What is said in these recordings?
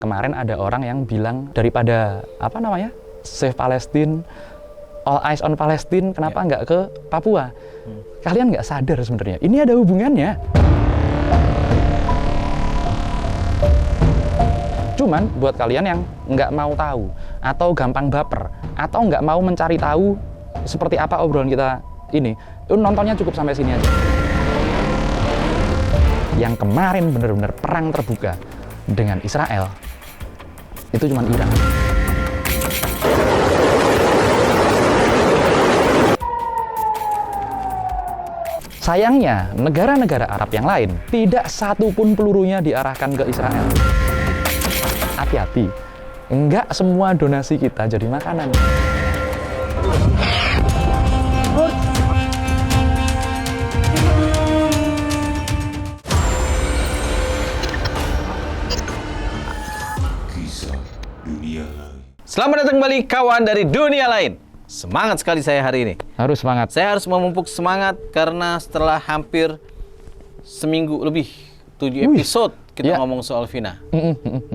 Kemarin ada orang yang bilang daripada save Palestine, all eyes on Palestine, kenapa nggak ke Papua? Kalian nggak sadar sebenarnya ini ada hubungannya. Cuman buat kalian yang nggak mau tahu atau gampang baper atau nggak mau mencari tahu seperti apa obrolan kita ini, nontonnya cukup sampai sini aja. Yang kemarin bener-bener perang terbuka dengan Israel itu cuma Iran. Sayangnya, negara-negara Arab yang lain tidak satu pun pelurunya diarahkan ke Israel. Hati-hati, enggak semua donasi kita jadi makanan. Selamat datang kembali kawan dari dunia lain. Semangat sekali saya hari ini. Harus semangat. Saya harus memupuk semangat karena setelah hampir seminggu lebih 7 episode kita ngomong soal Vina.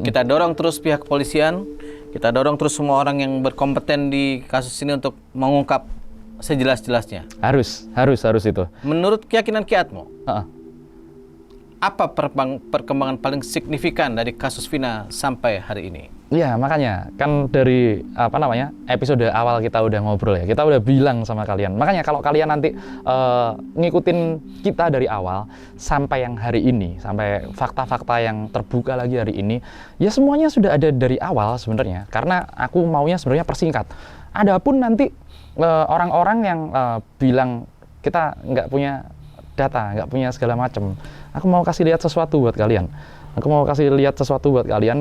Kita dorong terus pihak kepolisian, kita dorong terus semua orang yang berkompeten di kasus ini untuk mengungkap sejelas-jelasnya. Harus itu. Menurut keyakinan Kiatmo, apa perkembangan paling signifikan dari kasus Vina sampai hari ini? Iya, makanya kan dari episode awal kita udah ngobrol ya, kita udah bilang sama kalian. Makanya kalau kalian nanti ngikutin kita dari awal sampai yang hari ini, sampai fakta-fakta yang terbuka lagi hari ini, ya semuanya sudah ada dari awal sebenarnya. Karena aku maunya sebenarnya persingkat. Adapun nanti orang-orang yang bilang kita nggak punya data, nggak punya segala macam, aku mau kasih lihat sesuatu buat kalian.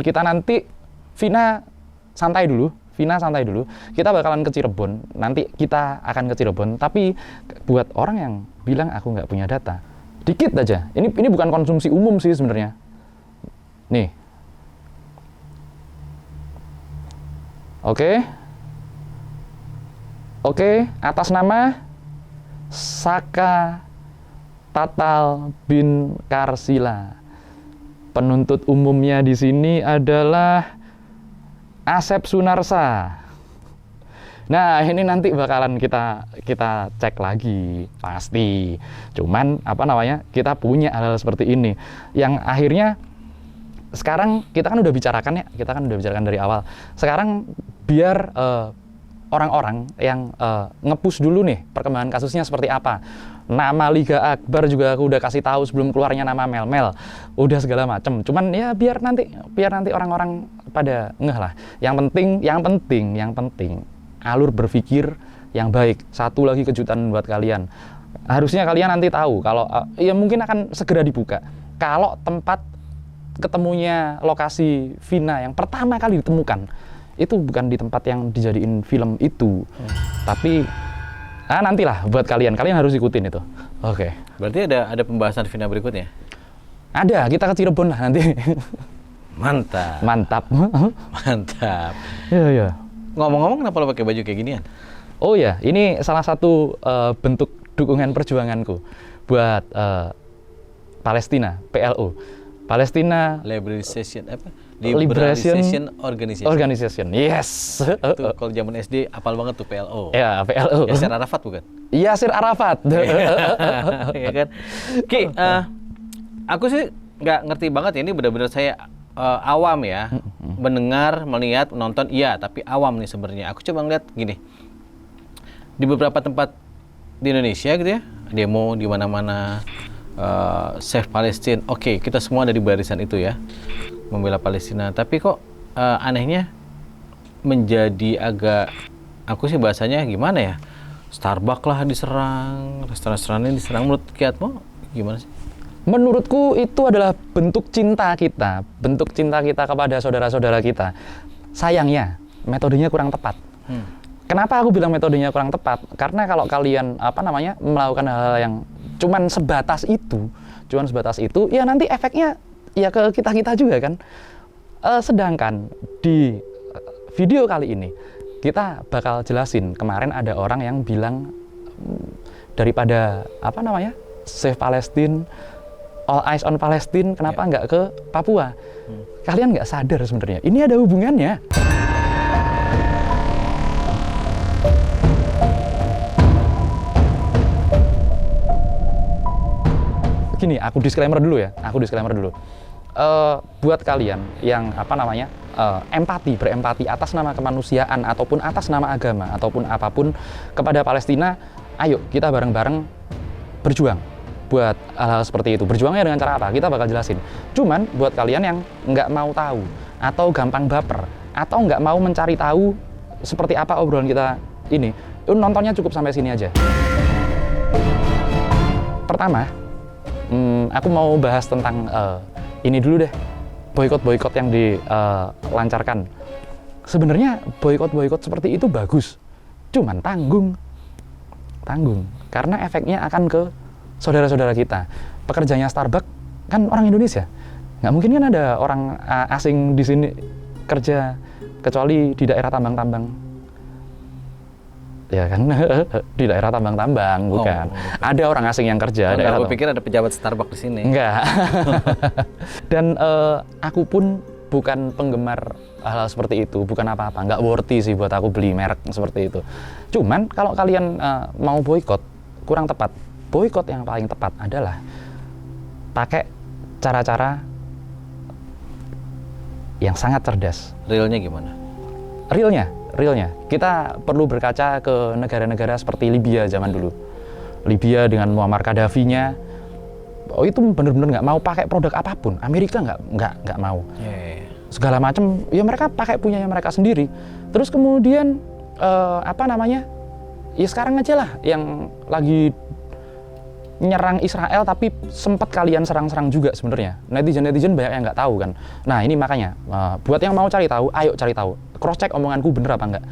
Kita nanti Vina santai dulu. Kita bakalan ke Cirebon. Nanti kita akan ke Cirebon. Tapi buat orang yang bilang aku nggak punya data, dikit aja. Ini bukan konsumsi umum sih sebenarnya. Nih. Oke. Atas nama Saka Tatal bin Karsila. Penuntut umumnya di sini adalah Asep Sunarsa. Nah, ini nanti bakalan kita cek lagi pasti. Cuman kita punya hal-hal seperti ini yang akhirnya sekarang kita kan udah bicarakan dari awal. Sekarang biar orang-orang yang nge-push dulu nih perkembangan kasusnya seperti apa. Nama Liga Akbar juga aku udah kasih tahu sebelum keluarnya nama Mel, udah segala macem. Cuman ya biar nanti orang-orang pada ngeh lah. Yang penting alur berpikir yang baik. Satu lagi kejutan buat kalian. Harusnya kalian nanti tahu kalau ya mungkin akan segera dibuka. Kalau tempat ketemunya lokasi Vina yang pertama kali ditemukan itu bukan di tempat yang dijadiin film itu, tapi nantilah buat kalian harus ikutin itu. Oke. Berarti ada pembahasan Vina berikutnya? Ada, kita ke Cirebon lah nanti. Mantap. Iya. Ngomong-ngomong, kenapa lo pakai baju kayak ginian? Oh ya, ini salah satu bentuk dukungan perjuanganku buat Palestina, PLO. Palestina Liberation Organization. Yes. Itu kalau zaman SD apal banget tuh PLO. Ya, PLO. Yasir Arafat bukan? Yasir Arafat. Iya kan? Ki, aku sih nggak ngerti banget ya, ini benar-benar saya awam ya. Mendengar, melihat, menonton, iya, tapi awam nih sebenarnya. Aku coba ngeliat gini. Di beberapa tempat di Indonesia gitu ya, demo di mana-mana, Save Palestine. Oke, kita semua ada di barisan itu ya, membela Palestina. Tapi kok anehnya menjadi agak, aku sih bahasanya gimana ya, Starbucks lah diserang, restoran-restorannya diserang. Menurut Kiatmo gimana sih? Menurutku itu adalah bentuk cinta kita kepada saudara-saudara kita. Sayangnya metodenya kurang tepat. Kenapa aku bilang metodenya kurang tepat? Karena kalau kalian melakukan hal-hal yang cuman sebatas itu, ya nanti efeknya ya ke kita juga kan. Sedangkan di video kali ini kita bakal jelasin, kemarin ada orang yang bilang daripada save Palestine, all eyes on Palestine, kenapa nggak ke Papua? Kalian nggak sadar sebenarnya. Ini ada hubungannya. Gini, aku disclaimer dulu ya. Buat kalian yang berempati atas nama kemanusiaan ataupun atas nama agama ataupun apapun kepada Palestina, ayo kita bareng-bareng berjuang buat hal-hal seperti itu. Berjuangnya dengan cara apa? Kita bakal jelasin. Cuman buat kalian yang nggak mau tahu atau gampang baper atau nggak mau mencari tahu seperti apa obrolan kita ini, nontonnya cukup sampai sini aja. Pertama, aku mau bahas tentang ini dulu deh, boikot yang dilancarkan. Sebenarnya boikot seperti itu bagus, cuman tanggung, karena efeknya akan ke saudara-saudara kita. Pekerjanya Starbucks kan orang Indonesia, nggak mungkin kan ada orang asing di sini kerja kecuali di daerah tambang-tambang. Ya kan, di daerah tambang-tambang, bukan. Ada orang asing yang kerja. Aku pikir ada pejabat Starbucks di sini. Enggak. Dan aku pun bukan penggemar hal seperti itu, bukan apa-apa. Nggak worthy sih buat aku beli merek seperti itu. Cuman kalau kalian mau boikot, kurang tepat. Boikot yang paling tepat adalah pakai cara-cara yang sangat cerdas. Realnya gimana? Realnya, kita perlu berkaca ke negara-negara seperti Libya zaman dulu. Libya dengan Muammar Gaddafi-nya, itu benar-benar nggak mau pakai produk apapun. Amerika nggak mau. Segala macam, ya mereka pakai punyanya mereka sendiri. Terus kemudian ya sekarang aja lah yang lagi nyerang Israel, tapi sempat kalian serang-serang juga sebenarnya. Netizen banyak yang nggak tahu kan. Nah ini makanya buat yang mau cari tahu, ayo cari tahu. Cross check omonganku bener apa enggak.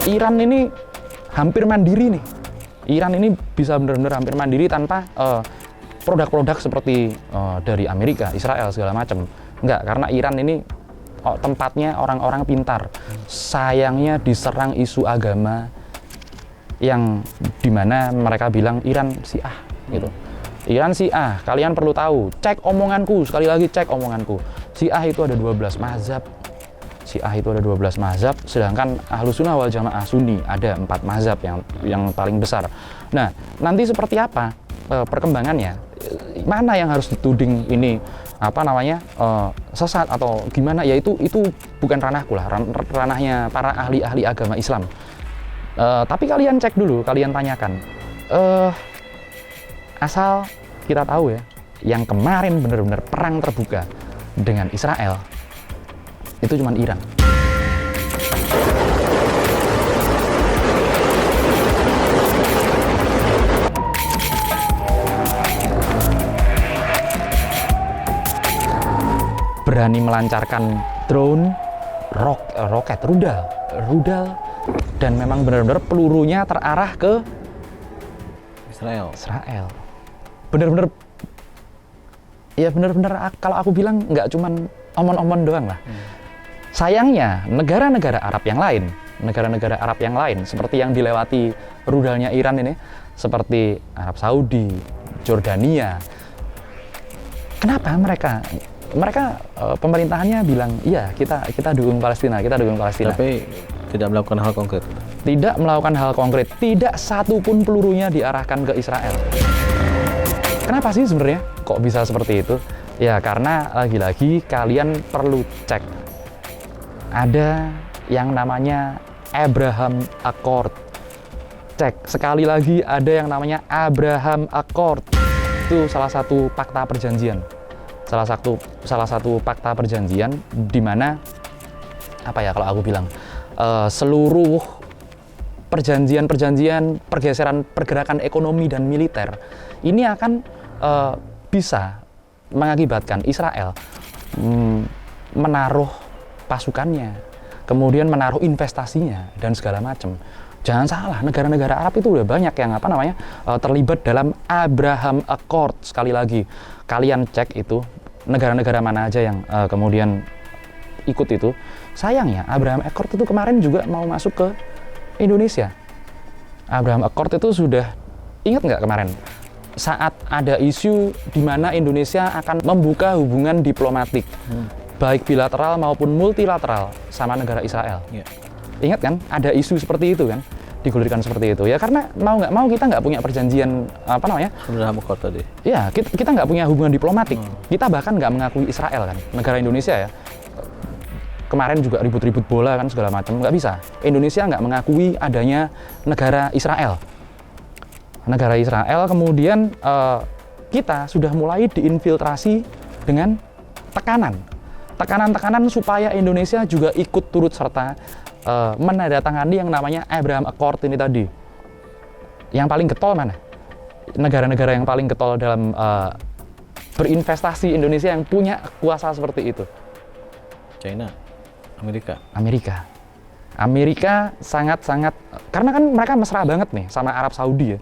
Iran ini hampir mandiri nih. Iran ini bisa benar-benar hampir mandiri tanpa produk-produk seperti dari Amerika, Israel segala macam. Enggak, karena Iran ini tempatnya orang-orang pintar. Sayangnya diserang isu agama yang dimana mereka bilang Iran Syiah gitu. Iran Syiah, kalian perlu tahu, cek omonganku, sekali lagi cek omonganku. Syiah itu ada 12 mazhab. Sedangkan Ahlus Sunnah wal Jamaah Sunni ada 4 mazhab yang paling besar. Nah, nanti seperti apa perkembangannya? Mana yang harus dituding ini sesat atau gimana? Ya itu bukan ranahku lah, ranahnya para ahli-ahli agama Islam. Tapi kalian cek dulu, kalian tanyakan. Asal kita tahu ya, yang kemarin benar-benar perang terbuka dengan Israel, itu cuma Iran. Berani melancarkan drone, roket, rudal, dan memang benar-benar pelurunya terarah ke Israel. Benar-benar kalau aku bilang nggak cuman omon-omon doang lah. Sayangnya negara-negara Arab yang lain seperti yang dilewati rudalnya Iran ini, seperti Arab Saudi, Jordania. Kenapa mereka pemerintahannya bilang iya kita dukung Palestina. Tapi tidak melakukan hal konkret. Tidak satu pun pelurunya diarahkan ke Israel. Kenapa sih sebenarnya kok bisa seperti itu? Ya karena lagi-lagi kalian perlu cek. Ada yang namanya Abraham Accord. Cek sekali lagi, ada yang namanya Abraham Accord. Itu salah satu fakta perjanjian. Salah satu fakta perjanjian di mana kalau aku bilang seluruh perjanjian pergerakan ekonomi dan militer ini akan bisa mengakibatkan Israel menaruh pasukannya, kemudian menaruh investasinya dan segala macam. Jangan salah, negara-negara Arab itu udah banyak yang terlibat dalam Abraham Accord. Sekali lagi, kalian cek itu negara-negara mana aja yang kemudian ikut itu. Sayangnya Abraham Accord itu kemarin juga mau masuk ke Indonesia. Abraham Accord itu sudah, ingat nggak kemarin saat ada isu di mana Indonesia akan membuka hubungan diplomatik, baik bilateral maupun multilateral sama negara Israel. Yeah. Ingat kan, ada isu seperti itu kan, digulirkan seperti itu. Ya karena mau nggak mau kita nggak punya perjanjian apa namanya? Abraham Accord tadi. Ya, kita nggak punya hubungan diplomatik. Kita bahkan nggak mengakui Israel kan, negara Indonesia ya. Kemarin juga ribut-ribut bola kan segala macam, nggak bisa. Indonesia nggak mengakui adanya negara Israel. Negara Israel, kemudian kita sudah mulai diinfiltrasi dengan tekanan supaya Indonesia juga ikut turut serta menandatangani yang namanya Abraham Accord ini tadi. Yang paling getol mana? Negara-negara yang paling getol dalam berinvestasi Indonesia yang punya kuasa seperti itu. China, Amerika sangat-sangat, karena kan mereka mesra banget nih sama Arab Saudi ya.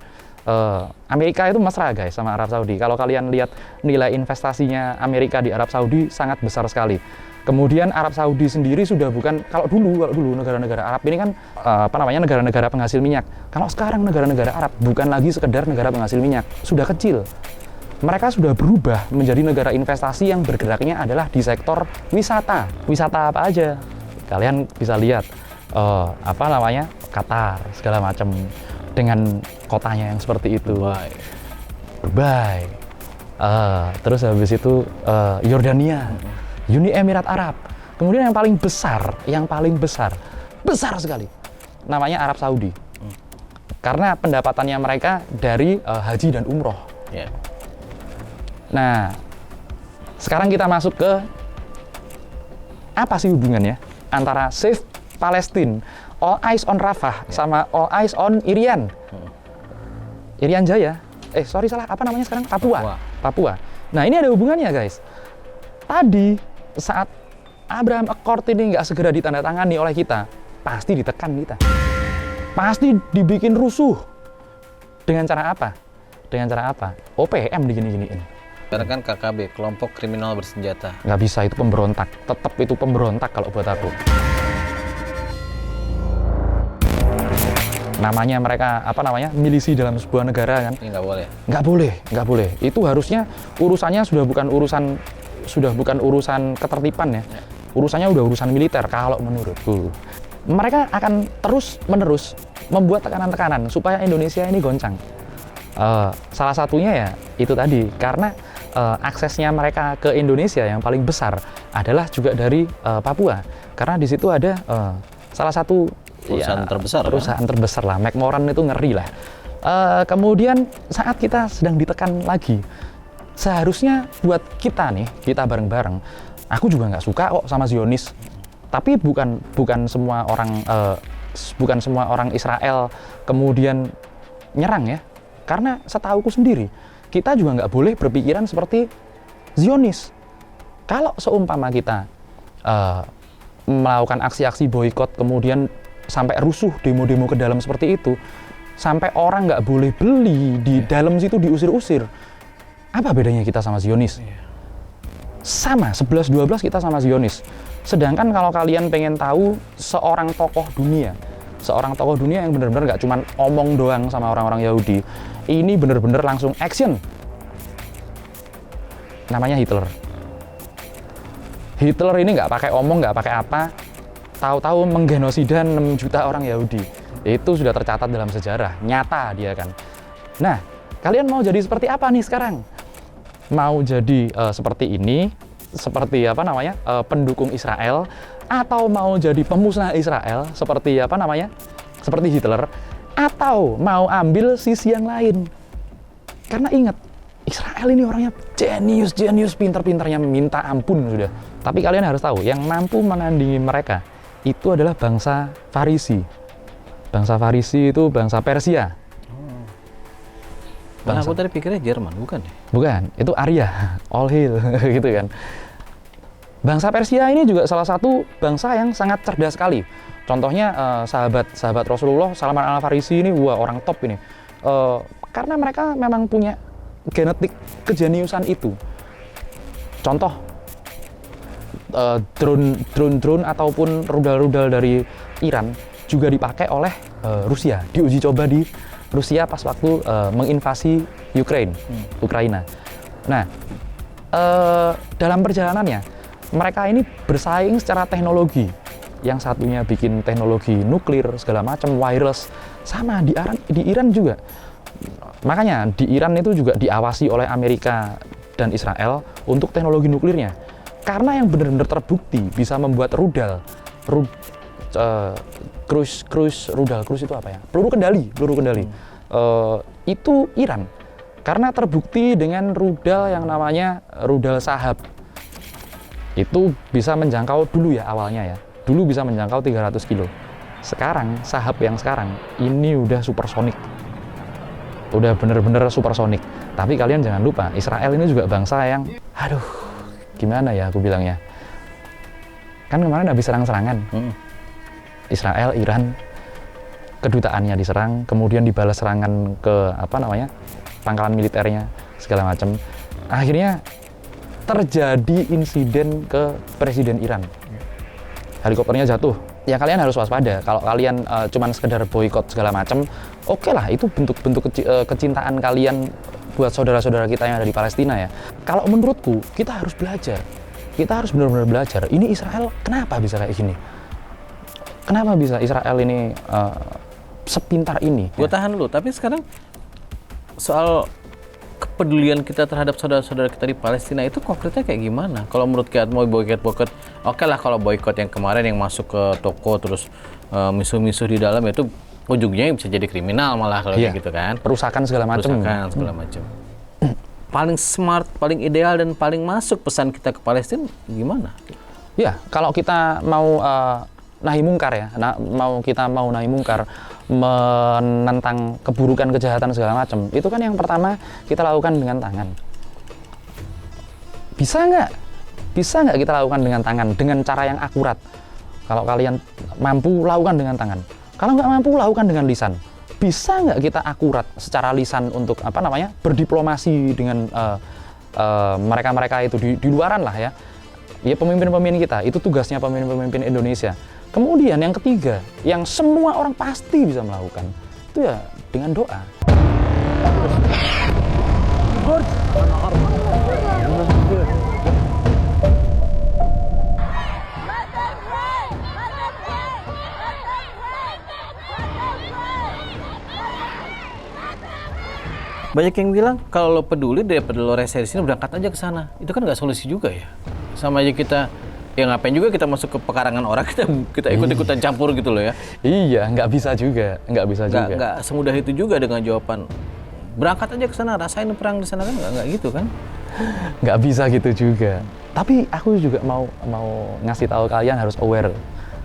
Amerika itu mesra guys sama Arab Saudi. Kalau kalian lihat nilai investasinya Amerika di Arab Saudi sangat besar sekali. Kemudian Arab Saudi sendiri sudah bukan, kalau dulu negara-negara Arab ini kan negara-negara penghasil minyak. Kalau sekarang negara-negara Arab bukan lagi sekedar negara penghasil minyak, sudah kecil. Mereka sudah berubah menjadi negara investasi yang bergeraknya adalah di sektor wisata. Wisata apa aja? Kalian bisa lihat Qatar segala macam dengan kotanya yang seperti itu. Dubai. Terus habis itu Yordania, Uni Emirat Arab. Kemudian yang paling besar sekali, namanya Arab Saudi. Karena pendapatannya mereka dari haji dan umroh. Yeah. Nah, sekarang kita masuk ke apa sih hubungannya antara Save Palestine, All Eyes on Rafah, sama All Eyes on Irian. Irian Jaya. Salah, apa namanya sekarang? Papua. Nah, ini ada hubungannya, guys. Tadi, saat Abraham Accord ini nggak segera ditandatangani oleh kita, pasti ditekan kita. Pasti dibikin rusuh. Dengan cara apa? OPM digini-giniin. Karena kan KKB, kelompok kriminal bersenjata. Nggak bisa, itu pemberontak. Tetap itu pemberontak kalau buat aku. Namanya mereka milisi dalam sebuah negara kan. Ini nggak boleh. Itu harusnya urusannya sudah bukan urusan ketertiban ya. Urusannya udah urusan militer kalau menurutku. Mereka akan terus-menerus membuat tekanan-tekanan supaya Indonesia ini goncang. Salah satunya ya itu tadi, karena aksesnya mereka ke Indonesia yang paling besar adalah juga dari Papua. Karena di situ ada salah satu perusahaan terbesar lah, McMoran itu ngeri lah. Kemudian saat kita sedang ditekan lagi, seharusnya buat kita bareng-bareng, aku juga nggak suka kok sama Zionis, tapi bukan semua orang Israel kemudian nyerang ya, karena setauku sendiri kita juga nggak boleh berpikiran seperti Zionis. Kalau seumpama kita melakukan aksi-aksi boikot kemudian sampai rusuh demo-demo ke dalam seperti itu, sampai orang nggak boleh beli di dalam situ, diusir-usir, apa bedanya kita sama Zionis? Sama, 11-12 kita sama Zionis. Sedangkan kalau kalian pengen tahu seorang tokoh dunia yang benar-benar nggak cuma omong doang sama orang-orang Yahudi, ini benar-benar langsung action, namanya Hitler. Hitler ini nggak pakai omong, nggak pakai apa, tahu-tahu menggenosida 6 juta orang Yahudi. Itu sudah tercatat dalam sejarah, nyata dia kan. Nah, kalian mau jadi seperti apa nih sekarang? Mau jadi seperti ini, seperti pendukung Israel, atau mau jadi pemusnah Israel seperti seperti Hitler, atau mau ambil sisi yang lain? Karena ingat, Israel ini orangnya jenius, pintar-pintarnya minta ampun sudah. Tapi kalian harus tahu, yang mampu menandingi mereka itu adalah bangsa Farisi. Bangsa Farisi itu bangsa Persia. Aku tadi pikirnya Jerman, bukan ya? Bukan, itu Arya, all hail gitu kan. Bangsa Persia ini juga salah satu bangsa yang sangat cerdas sekali. Contohnya sahabat Rasulullah, Salman Al-Farisi ini, orang top ini. Karena mereka memang punya genetik kejeniusan itu. Contoh, drone ataupun rudal-rudal dari Iran juga dipakai oleh Rusia, diuji coba di Rusia pas waktu menginvasi Ukraina. Nah, dalam perjalanannya mereka ini bersaing secara teknologi. Yang satunya bikin teknologi nuklir segala macam, wireless, sama di Iran juga. Makanya di Iran itu juga diawasi oleh Amerika dan Israel untuk teknologi nuklirnya. Karena yang benar-benar terbukti bisa membuat rudal cruise itu apa ya? Peluru kendali. Itu Iran. Karena terbukti dengan rudal yang namanya rudal Shahab. Itu bisa menjangkau dulu ya awalnya ya. Dulu bisa menjangkau 300 kilo. Sekarang, Shahab yang sekarang, ini udah supersonik. Udah bener-bener supersonik. Tapi kalian jangan lupa, Israel ini juga bangsa yang, aduh, gimana ya aku bilangnya. Kan kemarin habis serang-serangan. Israel, Iran, kedutaannya diserang, kemudian dibalas serangan ke, pangkalan militernya, segala macam. Akhirnya, terjadi insiden ke Presiden Iran. Helikopternya jatuh. Ya kalian harus waspada. Kalau kalian cuman sekedar boikot segala macam, oke lah, itu bentuk-bentuk kecintaan kalian buat saudara-saudara kita yang ada di Palestina ya. Kalau menurutku, kita harus belajar. Kita harus benar-benar belajar. Ini Israel kenapa bisa kayak gini? Kenapa bisa Israel ini sepintar ini? Gue tahan dulu, tapi sekarang soal kepedulian kita terhadap saudara-saudara kita di Palestina itu konkretnya kayak gimana? Kalau menurut kita mau boikot, oke lah kalau boikot yang kemarin yang masuk ke toko terus misuh-misuh di dalam itu ujungnya bisa jadi kriminal malah kalau kayak gitu kan. Perusakan segala macam. Paling smart, paling ideal dan paling masuk pesan kita ke Palestina gimana? Ya, kalau kita mau nahi mungkar ya, kita mau nahi mungkar, menentang keburukan, kejahatan segala macam, itu kan yang pertama kita lakukan dengan tangan. Bisa nggak kita lakukan dengan tangan, dengan cara yang akurat? Kalau kalian mampu, lakukan dengan tangan. Kalau nggak mampu, lakukan dengan lisan. Bisa nggak kita akurat secara lisan untuk berdiplomasi dengan mereka-mereka itu di luaran lah ya. Ya pemimpin-pemimpin kita, itu tugasnya pemimpin-pemimpin Indonesia. Kemudian yang ketiga, yang semua orang pasti bisa melakukan, itu ya dengan doa. Banyak yang bilang kalau lo peduli daripada lo rese di sini berangkat aja ke sana. Itu kan nggak solusi juga ya. Sama aja kita ya ngapain juga kita masuk ke pekarangan orang, kita ikut-ikutan campur gitu loh ya. Iya, nggak bisa juga. Nggak semudah itu juga dengan jawaban berangkat aja ke sana, rasain perang di sana kan nggak gitu kan? Nggak bisa gitu juga. Tapi aku juga mau ngasih tahu kalian harus aware.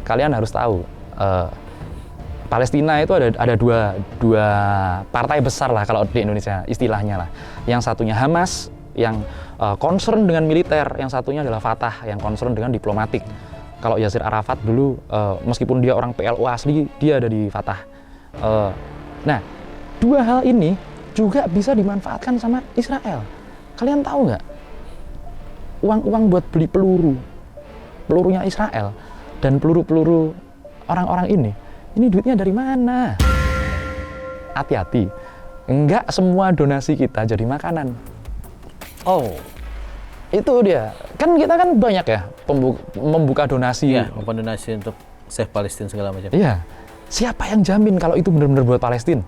Kalian harus tahu Palestina itu ada dua partai besar lah kalau di Indonesia istilahnya lah. Yang satunya Hamas yang concern dengan militer, yang satunya adalah Fatah yang concern dengan diplomatik. Kalau Yasir Arafat dulu meskipun dia orang PLO asli, dia ada di Fatah. Nah, dua hal ini juga bisa dimanfaatkan sama Israel. Kalian tahu nggak? Uang buat beli pelurunya Israel dan peluru orang-orang ini duitnya dari mana? Hati-hati, nggak semua donasi kita jadi makanan. Oh, itu dia. Kan kita kan banyak ya membuka donasi. Iya, membuka donasi untuk Save Palestine segala macam. Iya. Siapa yang jamin kalau itu benar-benar buat Palestina?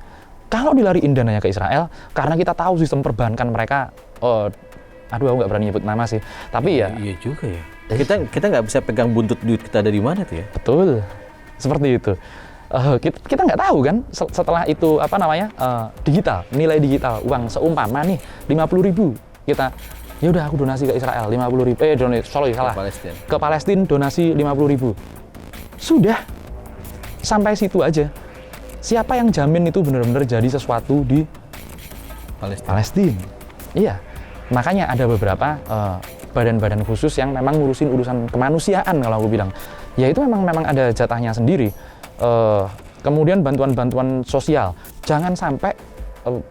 Kalau dilariin dananya ke Israel, karena kita tahu sistem perbankan mereka, aku nggak berani nyebut nama sih. Tapi ya. Iya juga ya. Kita nggak bisa pegang buntut duit kita dari mana tuh ya? Betul. Seperti itu. Kita nggak tahu kan setelah itu digital, nilai digital uang seumpama nih 50.000. Kita ya udah aku donasi ke Israel 50.000, ke Palestina donasi 50.000. Sudah sampai situ aja. Siapa yang jamin itu benar-benar jadi sesuatu di Palestina? Iya, makanya ada beberapa badan-badan khusus yang memang ngurusin urusan kemanusiaan kalau aku bilang. Ya itu memang ada jatahnya sendiri. Kemudian bantuan-bantuan sosial, jangan sampai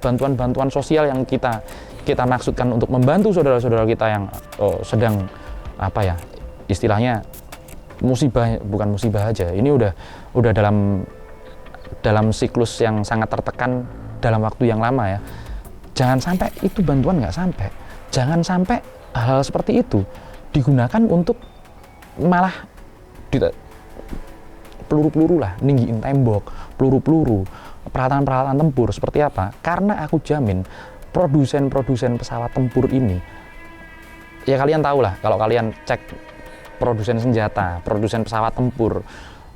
bantuan-bantuan sosial yang kita maksudkan untuk membantu saudara-saudara kita yang sedang istilahnya musibah, bukan musibah aja, ini udah dalam siklus yang sangat tertekan, dalam waktu yang lama ya. Jangan sampai itu bantuan nggak sampai. Jangan sampai hal seperti itu digunakan untuk malah peluru-peluru lah, ninggiin tembok, peluru-peluru, peralatan-peralatan tempur seperti apa. Karena aku jamin produsen-produsen pesawat tempur ini, ya kalian tahu lah, kalau kalian cek produsen senjata, produsen pesawat tempur,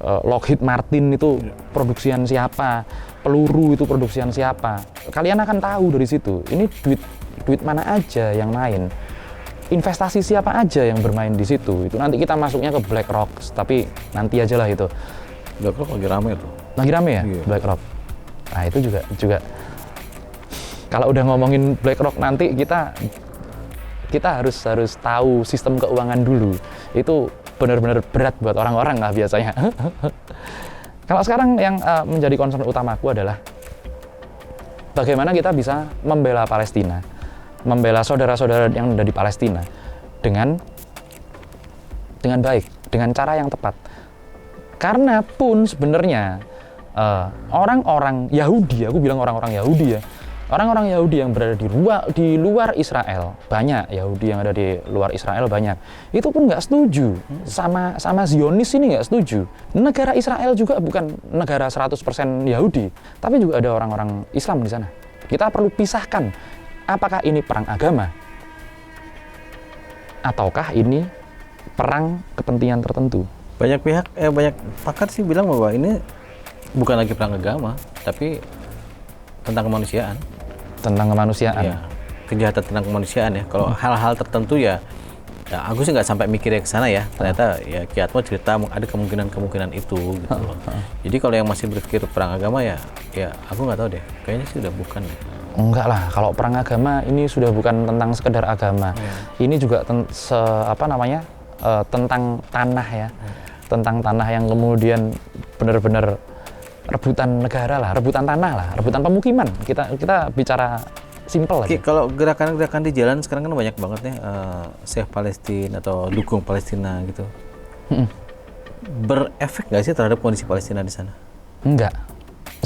Lockheed Martin itu produksian siapa, peluru itu produksian siapa, kalian akan tahu dari situ. Ini duit mana aja yang main, investasi siapa aja yang bermain di situ. Itu nanti kita masuknya ke BlackRock, tapi nanti aja lah itu. BlackRock lagi rame tuh. Lagi rame ya, Iya. BlackRock. Nah itu juga kalau udah ngomongin BlackRock nanti kita harus tahu sistem keuangan dulu. Itu benar-benar berat buat orang-orang lah biasanya. Kalau sekarang yang menjadi concern utamaku adalah bagaimana kita bisa membela Palestina, membela saudara-saudara yang ada di Palestina dengan baik, dengan cara yang tepat. Karena pun sebenarnya orang-orang Yahudi, aku bilang orang-orang Yahudi ya, orang-orang Yahudi yang berada di luar Israel, banyak Yahudi yang ada di luar Israel banyak, itu pun nggak setuju sama Zionis ini, nggak setuju. Negara Israel juga bukan negara 100% Yahudi, tapi juga ada orang-orang Islam di sana. Kita perlu pisahkan, apakah ini perang agama ataukah ini perang kepentingan tertentu. Banyak pakar sih bilang bahwa ini bukan lagi perang agama, tapi tentang kemanusiaan. Tentang kemanusiaan. Ya, kejahatan tentang kemanusiaan ya. Kalau hal-hal tertentu ya aku sih nggak sampai mikirnya ke sana ya. Ternyata ya Ki Atmo cerita ada kemungkinan itu gitu loh. Jadi kalau yang masih berpikir perang agama ya aku nggak tahu deh. Kayaknya sih udah bukan deh. Enggak lah, kalau perang agama ini sudah bukan tentang sekedar agama. Ini juga tentang tanah ya. Tentang tanah yang kemudian benar-benar rebutan negara lah, rebutan tanah lah, rebutan pemukiman. Kita bicara simpel aja. Kalau gerakan-gerakan di jalan sekarang kan banyak banget nih, Save Palestine atau dukung Palestina gitu. Berefek nggak sih terhadap kondisi Palestina di sana? Enggak.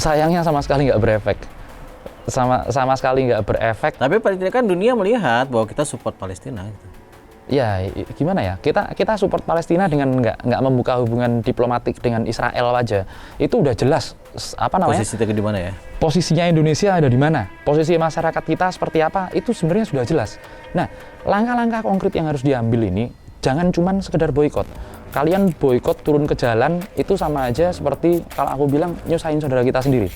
Sayangnya sama sekali nggak berefek. Sama sekali nggak berefek. Tapi paling tidak kan dunia melihat bahwa kita support Palestina gitu. Ya gimana ya, kita support Palestina dengan nggak membuka hubungan diplomatik dengan Israel aja, itu udah jelas posisi kita di mana ya, posisinya Indonesia ada di mana, posisi masyarakat kita seperti apa, itu sebenarnya sudah jelas. Nah, langkah-langkah konkret yang harus diambil ini jangan cuman sekedar boikot. Kalian boikot turun ke jalan itu sama aja seperti kalau aku bilang nyusahin saudara kita sendiri.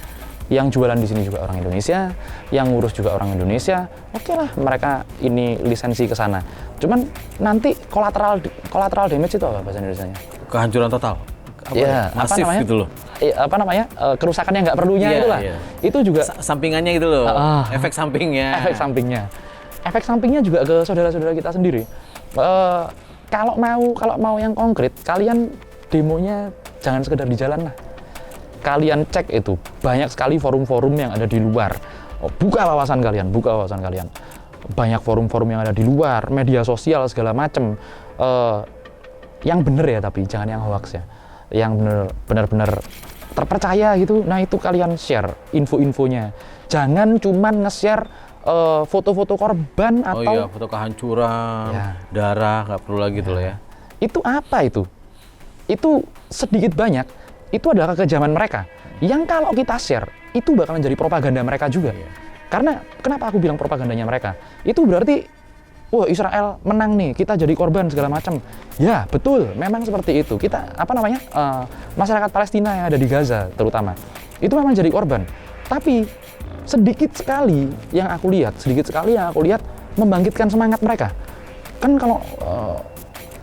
Yang jualan di sini juga orang Indonesia, yang ngurus juga orang Indonesia. Oke lah, mereka ini lisensi ke sana. Cuman nanti collateral damage itu apa bahasa Indonesianya? Kehancuran total. Masif gitu loh. Kerusakan yang nggak perlunya itulah. Itu juga sampingannya gitu loh. Efek sampingnya. Efek sampingnya juga ke saudara-saudara kita sendiri. Kalau mau yang konkret, kalian demonya jangan sekedar di jalan lah. Kalian cek itu, banyak sekali forum-forum yang ada di luar. Buka wawasan kalian. Banyak forum-forum yang ada di luar, media sosial segala macem. Yang bener ya, tapi jangan yang hoax ya. Yang bener-bener terpercaya gitu. Nah itu kalian share info-infonya. Jangan cuman nge-share foto-foto korban atau foto kehancuran, darah, nggak perlu lagi tuh ya. Itu apa itu? Itu sedikit banyak. Itu adalah kekejaman mereka. Yang kalau kita share, itu bakalan jadi propaganda mereka juga. Karena kenapa aku bilang propagandanya mereka? Itu berarti, wah Israel menang nih, kita jadi korban segala macam. Ya betul, memang seperti itu. Kita masyarakat Palestina yang ada di Gaza terutama, itu memang jadi korban. Tapi sedikit sekali yang aku lihat membangkitkan semangat mereka. Kan kalau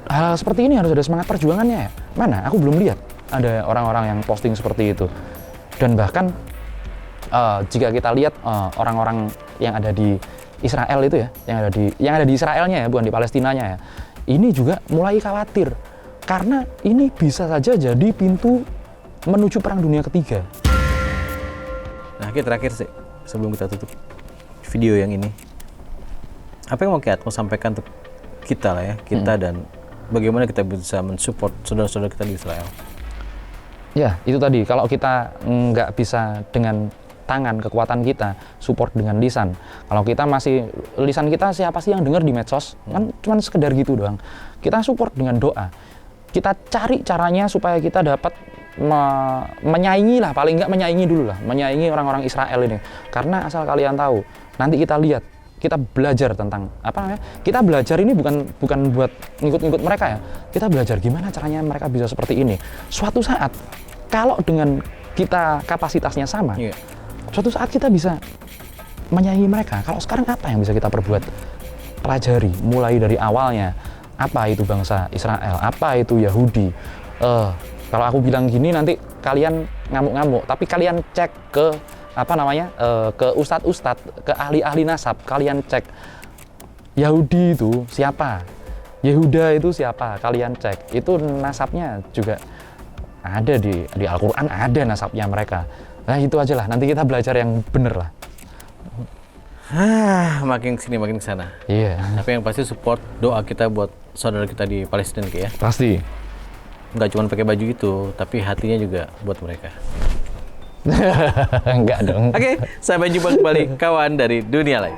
hal seperti ini harus ada semangat perjuangannya ya. Mana? Aku belum lihat ada orang-orang yang posting seperti itu. Dan bahkan jika kita lihat orang-orang yang ada di Israel itu ya, yang ada di Israelnya ya, bukan di Palestinanya ya, ini juga mulai khawatir karena ini bisa saja jadi pintu menuju perang dunia ketiga. Nah, terakhir sih sebelum kita tutup video yang ini, apa yang mau Ki Atmo sampaikan untuk kita lah ya, kita dan bagaimana kita bisa mensupport saudara-saudara kita di Israel? Ya, itu tadi. Kalau kita nggak bisa dengan tangan, kekuatan kita, support dengan lisan. Kalau kita masih, lisan kita siapa sih yang dengar di medsos? Kan cuma sekedar gitu doang. Kita support dengan doa. Kita cari caranya supaya kita dapat menyaingi lah, paling nggak menyaingi dulu lah, menyaingi orang-orang Israel ini. Karena asal kalian tahu, nanti kita lihat, kita belajar tentang apa namanya? Kita belajar ini bukan buat ngikut-ngikut mereka ya. Kita belajar gimana caranya mereka bisa seperti ini. Suatu saat kalau dengan kita kapasitasnya sama, suatu saat kita bisa menyaingi mereka. Kalau sekarang apa yang bisa kita perbuat? Pelajari mulai dari awalnya. Apa itu bangsa Israel? Apa itu Yahudi? Kalau aku bilang gini nanti kalian ngamuk-ngamuk, tapi kalian cek ke apa namanya, ke ustadz-ustadz, ke ahli-ahli nasab, kalian cek Yahudi itu siapa, Yehuda itu siapa, kalian cek, itu nasabnya juga ada di Al-Quran, ada nasabnya mereka. Nah itu aja lah, nanti kita belajar yang bener lah. Makin sini makin kesana. Iya. Tapi yang pasti support doa kita buat saudara kita di Palestina ya. Pasti. Nggak cuma pakai baju itu, tapi hatinya juga buat mereka. Enggak dong. Oke, sampai jumpa kembali kawan dari dunia lain.